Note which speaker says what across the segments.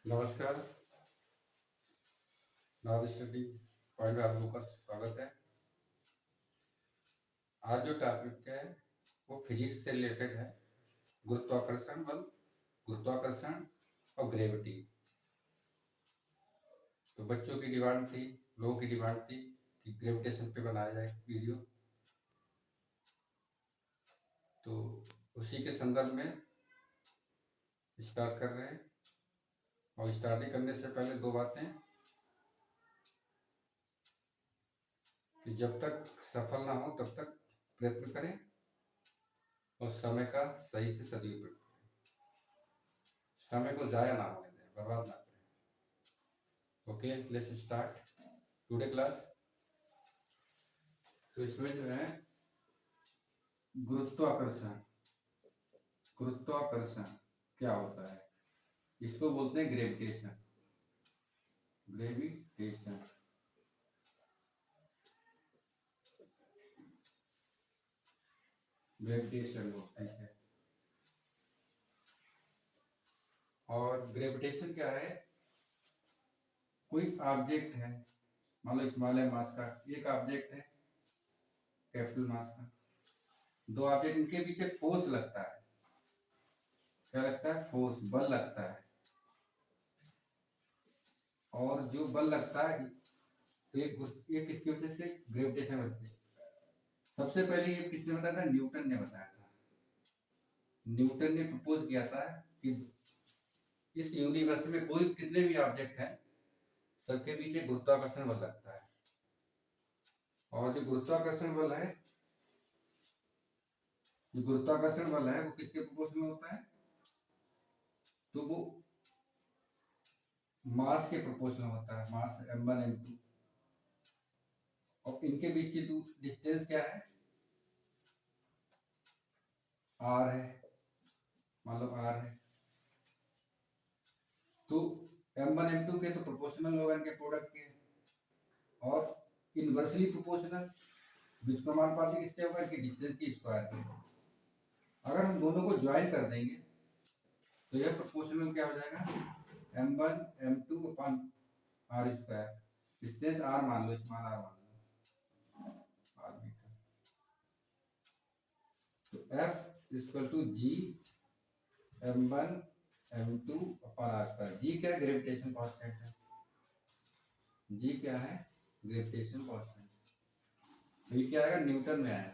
Speaker 1: नमस्कार। नाद study point में आप लोगों का स्वागत है। आज जो टॉपिक है वो फिजिक्स से रिलेटेड है। गुरुत्वाकर्षण बल, गुरुत्वाकर्षण और ग्रेविटी। तो बच्चों की डिमांड थी, लोगों की डिमांड थी कि ग्रेविटेशन पे बनाया जाए वीडियो। तो उसी के संदर्भ में स्टार्ट कर रहे हैं। और स्टार्टिंग करने से पहले दो बातें कि जब तक सफल ना हो तब तक प्रयत्न करें और समय का सही से सदुपयोग करें। समय को जाया ना होने दें, बर्बाद ना करें। Okay, let's start today class. तो इसमें जो है गुरुत्वाकर्षण, गुरुत्वाकर्षण क्या होता है, इसको बोलते हैं ग्रेविटेशन। ग्रेविटेशन ग्रेविटेशन होता है। और ग्रेविटेशन क्या है, कोई ऑब्जेक्ट है, मान लो स्मॉल है मास का, एक ऑब्जेक्ट है कैपिटल मास का, दो ऑब्जेक्ट, इनके बीच एक फोर्स लगता है। क्या लगता है? फोर्स, बल लगता है। और जो बल लगता है तो एक किसकी वजह से? ग्रेविटेशन वजह से। सबसे पहले ये किसने बताया था? न्यूटन ने बताया था। न्यूटन ने प्रपोज किया था कि इस यूनिवर्स में कोई कितने भी ऑब्जेक्ट हैं, सबके बीच एक गुरुत्वाकर्षण बल लगता है। और जो गुरुत्वाकर्षण बल है, जो गुरुत्वाकर्षण बल है वो किसके प्रोपोर्शनल में होता है? तो वो मास के प्रोपोर्शनल होता है, मास m1 m2। और इनके बीच की डिस्टेंस क्या है? r है, मान लो r है। तो m1 m2 के तो प्रोपोर्शनल होगा इनके प्रोडक्ट के, और इनवर्सली प्रोपोर्शनल व्युत्क्रमानुपाती किसके होगा? इनकी डिस्टेंस की स्क्वायर के। अगर हम दोनों को ज्वाइन कर देंगे तो यह प्रोपोर्शनल क्या हो जाएगा? m1 m2 upon r square. Distance r मान लो, स्मॉल r मान लो, r मीटर। तो F equal to G m1 m2 upon r square. G क्या है? ग्रेविटेशन कांस्टेंट है। G क्या है? Gravitation constant. ये क्या आएगा? न्यूटन में आएगा।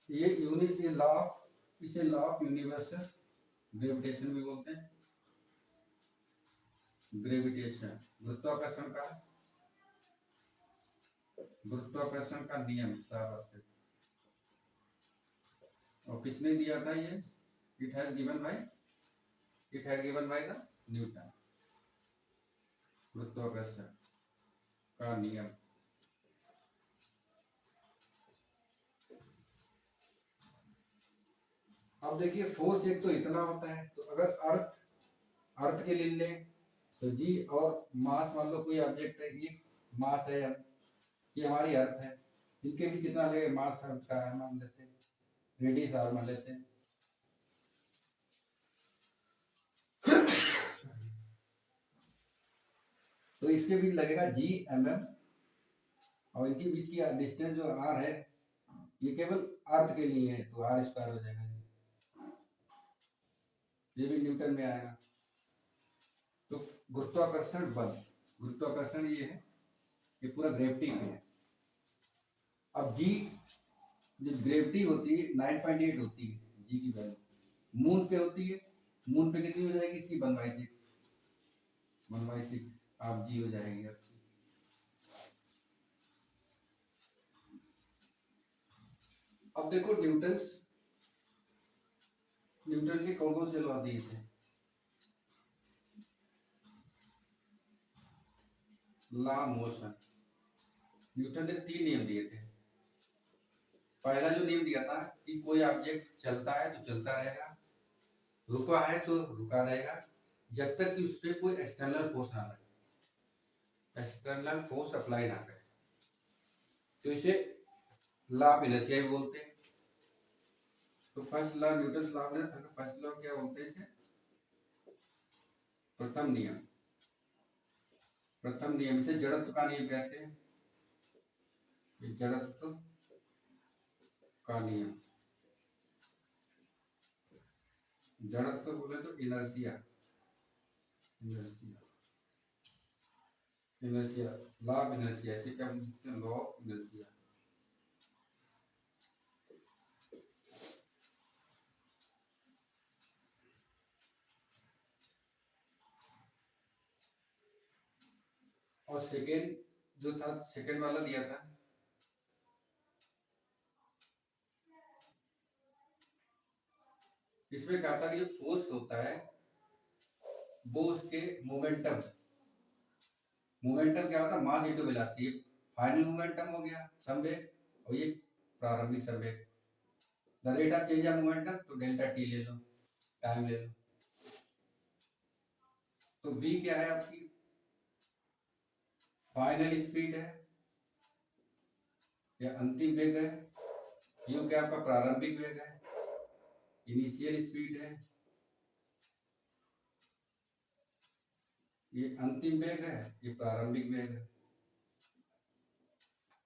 Speaker 1: ये यूनिट, ये लॉ, इसे लॉ ऑफ यूनिवर्सल ग्रेविटेशन भी बोलते हैं। ग्रेविटेशन गुरुत्वाकर्षण का, गुरुत्वाकर्षण का नियम साहब। और किसने दिया था ये? It has given by the Newton. गुरुत्वाकर्षण का नियम। अब देखिए, फोर्स एक तो इतना होता है, तो अगर अर्थ के लिए लें तो जी, और मास, मान लो कोई ऑब्जेक्ट है, ये मास है, ये हमारी अर्थ है, इनके भी कितना लगेगा? मास अर्थ का है मान लेते हैं, रेडियस आर मान लेते हैं। तो इसके बीच लगेगा जी mm, और इनके बीच की डिस्टेंस जो आर है, ये केवल अर्थ के लिए है, तो आर स्क्वायर हो जाएगा। ये भी न्यूटन में आएगा। तो गुरुत्वाकर्षण बल, गुरुत्वाकर्षण ये है, ये पूरा ग्रेविटी पे है। अब जी, जो ग्रेविटी होती है 9.8 होती है जी की वैल्यू। मून पे होती है, मून पे कितनी हो जाएगी इसकी? 1/6 आप जी हो जाएगी आपकी। अब देखो न्यूटन के कौन कौन से लॉ दिए थे? लॉ मोशन, न्यूटन ने 3 नियम दिए थे। पहला जो नियम दिया था कि कोई ऑब्जेक्ट चलता है तो चलता रहेगा, रुका है तो रुका रहेगा, जब तक कि उस पर कोई एक्सटर्नल फोर्स ना लगे, एक्सटर्नल फोर्स अप्लाई ना करे। तो इसे लॉ ऑफ इनर्शिया भी बोलते हैं। तो फर्स्ट लॉ न्यूटन लॉ में फर्स्ट लॉ क्या बोलते हैं इसे? प्रथम नियम। प्रथम नियम से जड़त्व का नियम कहते हैं, जड़त्व का नियम। जड़त्व बोले तो inertia, inertia, inertia, law of inertia, इसे क्या बोलते हैं? Law of inertia. और सेकेंड जो था, सेकेंड वाला दिया था, इसमें कहा था कि जो फोर्स होता है वो उसके मोमेंटम, मोमेंटम क्या होता है? Mass into velocity. Final momentum हो गया संवेग, और ये प्रारंभिक संवेग। The rate of change of momentum, तो डेल्टा टी ले लो, टाइम ले लो। तो v क्या है आपकी? फाइनल स्पीड है या अंतिम वेग है। u क्या आपका प्रारंभिक वेग है, इनिशियल स्पीड है। ये अंतिम वेग है, ये प्रारंभिक वेग है।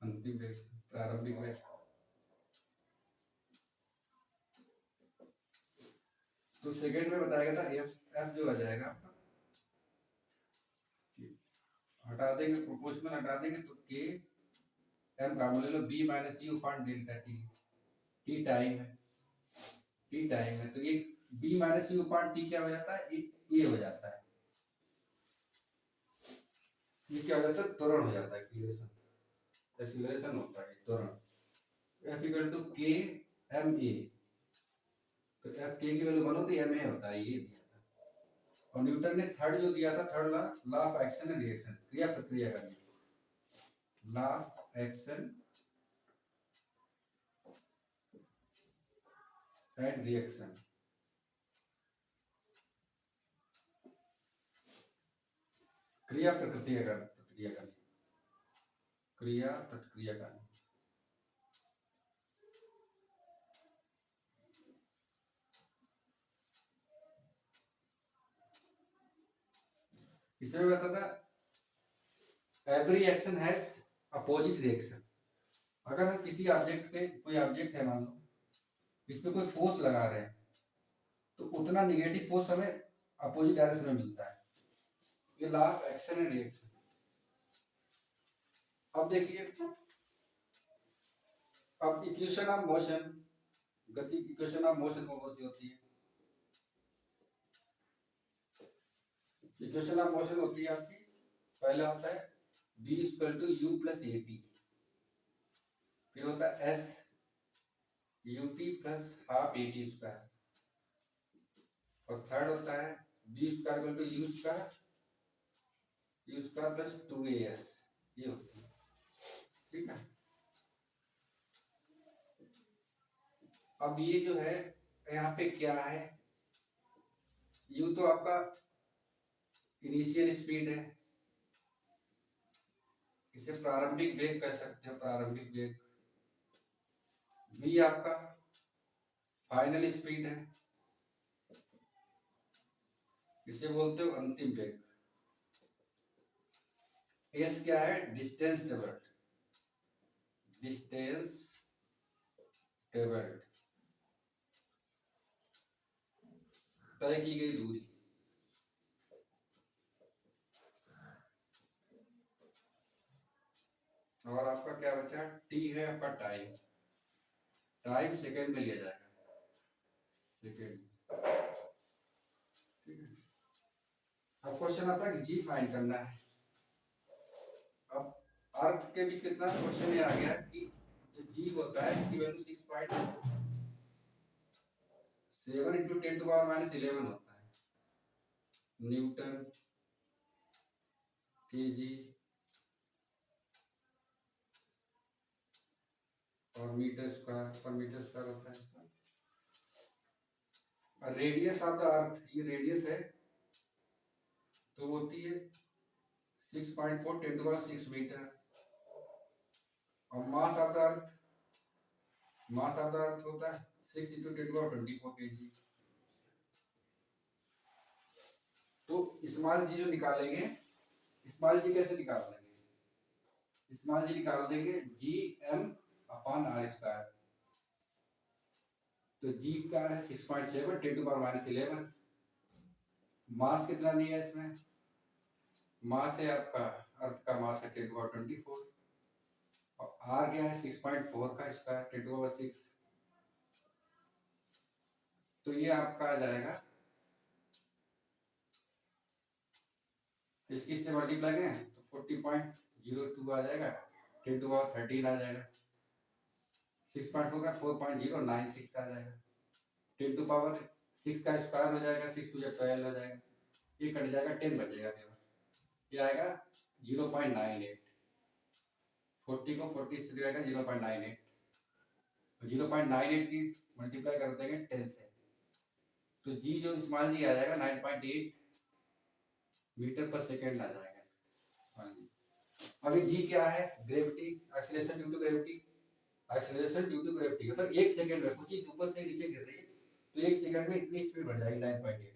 Speaker 1: अंतिम वेग, प्रारंभिक वेग। तो सेकंड में बताया गया था एफ जो आ जाएगा आपका, हटा देंगे प्रोपोर्शनल, हटा देंगे तो के एम का ले लो B minus U upon delta T. T time है, टी टाइम है, तो ये B minus U upon T क्या हो जाता है? ये हो जाता है, ये क्या हो जाता है? त्वरण हो जाता है, एक्सीलरेशन, एक्सीलरेशन होता है त्वरण। एफ इक्वल टू के एम ए, तो एफ के की वैल्यू 1 होती है, एम ए होता है, ये दिया था। और न्यूटन ने थर्ड जो दिया था, third law, law of action and reaction, क्रिया प्रक्रिया का नियम, law of action and reaction. क्रिया प्रक्रिया का, प्रक्रिया का, क्रिया प्रतिक्रिया का। इसमें बता था every action has opposite reaction. अगर हम किसी ऑब्जेक्ट पे, कोई ऑब्जेक्ट है मान लो, इस पे कोई फोर्स लगा रहे हैं, तो उतना निगेटिव फोर्स हमें अपोजिट डायरेक्शन में मिलता है। ये law of action and reaction. अब देखिए, अब इक्वेशन ऑफ मोशन, गति की इक्वेशन ऑफ मोशन कौन सी होती है? इक्वेशन ऑफ मोशन होती है आपकी, पहला होता है v equal to u plus a t, फिर होता है s u t plus half a t square, और थर्ड होता है v square equal to u square plus 2as, ये होती है, ठीक है। अब ये जो है यहाँ पे क्या है, u तो आपका इनिशियल स्पीड है, इसे प्रारंभिक वेग कह सकते हो, प्रारंभिक वेग। v आपका फाइनल स्पीड है, इसे बोलते हो अंतिम वेग। s क्या है? डिस्टेंस ट्रेवल्ड, डिस्टेंस ट्रेवल्ड, तय की गई दूरी। और आपका क्या बचा? t है आपका टाइम, टाइम सेकंड में लिया जाएगा, सेकंड, ठीक है। अब क्वेश्चन आता है कि g फाइंड करना है। अब अर्थ के बीच कितना, क्वेश्चन में आ गया कि जो g होता है इसकी value 6.7 into 10 to power minus 11 होता है न्यूटन केजी और मीटर स्क्वायर पर मीटर स्क्वायर होता है इसका। रेडियस ऑफ द अर्थ, ये रेडियस है तो होती है 6.4 10 टू पावर 6 मीटर। और mass of the earth, mass of the earth होता है 6 इंटू 10⁻24 kg। तो स्मॉल जी जो निकालेंगे, स्मॉल जी कैसे निकाल लेंगे? स्मॉल जी निकाल देंगे Gm/r²। तो जी का है 6.7 10⁻11। मास कितना दिया है इसमें? मास है आपका, अर्थ का मास है 10⁻24 और आर क्या है 6.4 का स्क्वायर 10⁻6। तो ये आपका आ जाएगा, इसकी से मल्टीप्लाई करें तो 40.02 आ जाएगा, 10⁻13 आ जाएगा, 6.4 का 4.096 आ जाएगा, 10⁻6 का स्क्वायर हो जाएगा, 6 टू 12 हो जाएगा, ये कट जाएगा, 10 बचेगा केवल, ये आएगा 0.98। 40 को 40 से जाएगा 0.98, 0.98 की मल्टीप्लाई कर देंगे 10 से, तो जी जो स्मॉल जी आ जाएगा 9.8 मीटर पर सेकेंड आ जाएगा स्मॉल जी। अभी जी क्या है? Gravity, acceleration due to gravity. Acceleration due to gravity मतलब 1 सेकंड में कुछ चीज ऊपर से नीचे गिर रही है तो 1 सेकंड में इतनी स्पीड बढ़ जाएगी 9.8।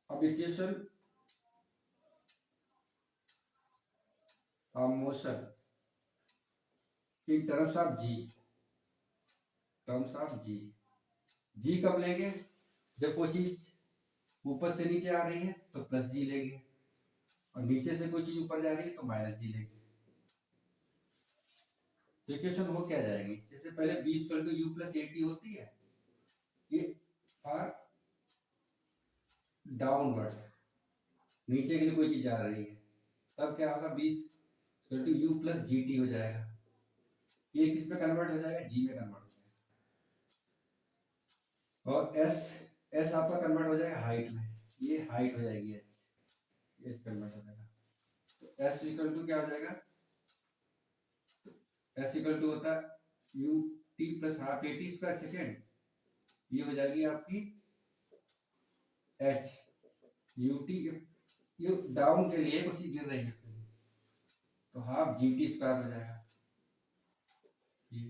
Speaker 1: अब equation of motion in terms of G, terms of G. G कब लेंगे? जब कोई चीज ऊपर से नीचे आ रही है तो प्लस जी लेंगे और नीचे से कोई चीज ऊपर जा रही है तो माइनस जी लेंगे। तो इक्वेशन हो क्या जाएगी? जैसे पहले b equal to u plus at होती है, ये फॉर डाउनवर्ड, नीचे के लिए कोई चीज आ रही है, तब क्या होगा? b equal to u plus gt हो जाएगा। ये किस पे कन्वर्ट हो जाएगा? g में कन्वर्ट हो जाएगा। और s आपका कन्वर्ट हो जाएगा हाइट में, ये हाइट हो जाएगी h कन्वर्ट हो जाएगा। तो s इक्वल टू क्या हो जाएगा? s इक्वल टू होता है u t plus half at square second, ये हो जाएगी आपकी h ut, ये डाउन के लिए कुछ गिर रही है तो हाफ gt स्क्वायर हो जाएगा ये।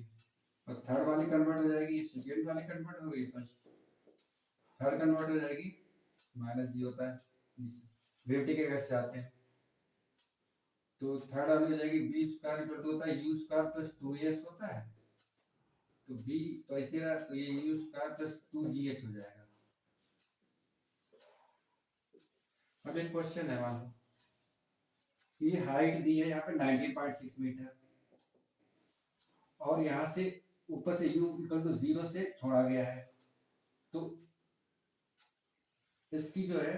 Speaker 1: और थर्ड वाली कन्वर्ट हो जाएगी, ये सेकेंड वाली कन्वर्ट हो गई, फर्स्ट थर्ड कन्वर्ट हो जाएगी, माइनस जी होता है ग्रेविटी के कैसे आते हैं, तो थर्ड वाली हो जाएगी बी स्क्वायर इक्वल टू होता है यू स्क्वायर प्लस 2s होता है, तो बी तो ऐसे रहा, तो ये यू स्क्वायर प्लस 2gh हो जाएगा। अब एक क्वेश्चन है, मान लो ये हाइट दी है यहाँ पे 19.6 मीटर और यहाँ से ऊपर से u इक्वल टू 0 से छोड़ा गया है, तो इसकी जो है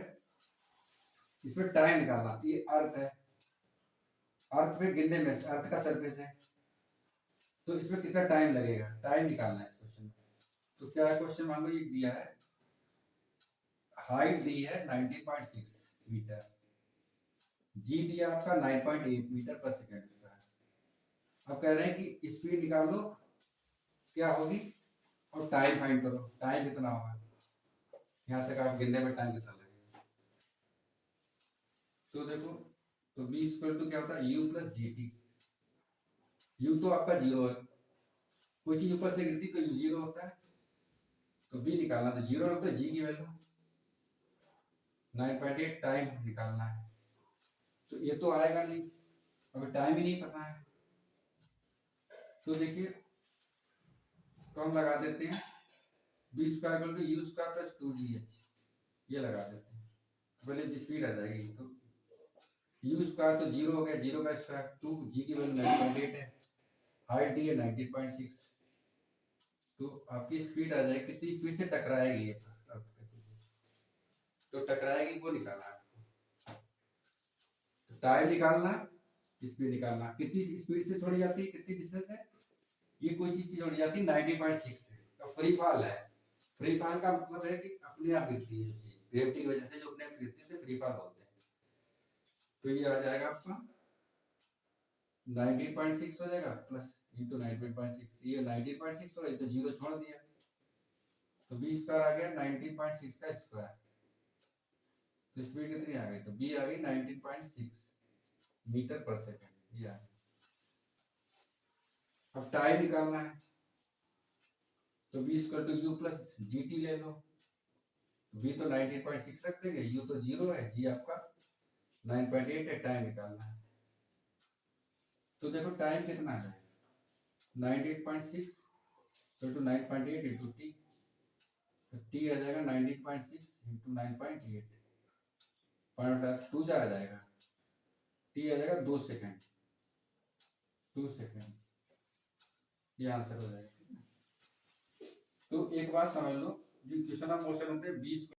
Speaker 1: इसमें टाइम निकालना, ये अर्थ है, अर्थ पे गिरने में अर्थ का सरफेस है तो इसमें कितना टाइम लगेगा, टाइम निकालना है इस क्वेश्चन में। तो क्या है क्वेश्चन? मान लो ये दिया है, हाइट दी है 19.6 मीटर, जी दिया आपका 9.8 मीटर पर सेकेंड स्क्वायर। अब कह रहे हैं कि स्पीड निकाल लो क्या होगी और टाइम फाइंड करो, टाइम कितना होगा, यहाँ तक आप गिनने में टाइम कितना लगेगा। तो देखो, तो b इक्वल टू क्या होता है u plus g T, u तो आपका 0 है, कोई चीज ऊपर से गिरती तो u 0 होता है, तो b निकालना, तो 0 रख दो, g की वैल्यू 9.8 टाइम निकालना है, तो ये तो आएगा नहीं, अभी टाइम ही नहीं पता है, तो देखिए तो हम लगा देते हैं b square equal to u square plus 2gh, ये लगा देते हैं, पहले स्पीड आ जाएगी, तो यू स्क्वायर तो 0 हो गया, 0 का स्क्वायर 2, जी की वैल्यू 9.8 है, हाइट दी है 19.6, तो आपकी स्पीड आ जाएगी, कितनी स्पीड से टकराएगी ये, तो टकराएगी वो निकालना है, तो टाइम निकालना, स्पीड निकालना, कितनी स्पीड से छोड़ी जाती है, कितनी डिस्टेंस है, ये कोई चीज छोड़ी जाती है 90.6 से, तो फ्री फॉल है, फ्री फॉल का मतलब है कि अपने आप गिरती है, जो चीज ग्रेविटी की वजह से जो अपने आप गिरती है उसे फ्री फॉल बोलते हैं। तो ये आ जाएगा आपका 19.6 हो जाएगा प्लस इंटू 19.6, ये 19.6 हो, तो जीरो छोड़ दिया, तो बी स्क्वायर आ गया 19.6 का स्क्वायर। तो स्पीड कितनी आ गई, तो बी आ गई 19.6 मीटर पर सेकेंड, ये आ गई। अब टाइम निकालना है, तो b square to u plus g t ले लो, बी तो 19.6 रख देंगे, यू तो जीरो है, जी आपका 9.8 है, टाइम निकालना है। तो देखो टाइम कितना है 98.6 तो 9.8 इंटू टी, तो टी आ जाएगा 19.6 इंटू 9.8, 2 जा आ जाएगा, टी आ जाएगा 2 सेकेंड, 2 सेकेंड, ये आंसर हो जाएगा। ठीक है, तो एक बात समझ लो, जो क्वेश्चन ऑफ मोशन होते हैं 20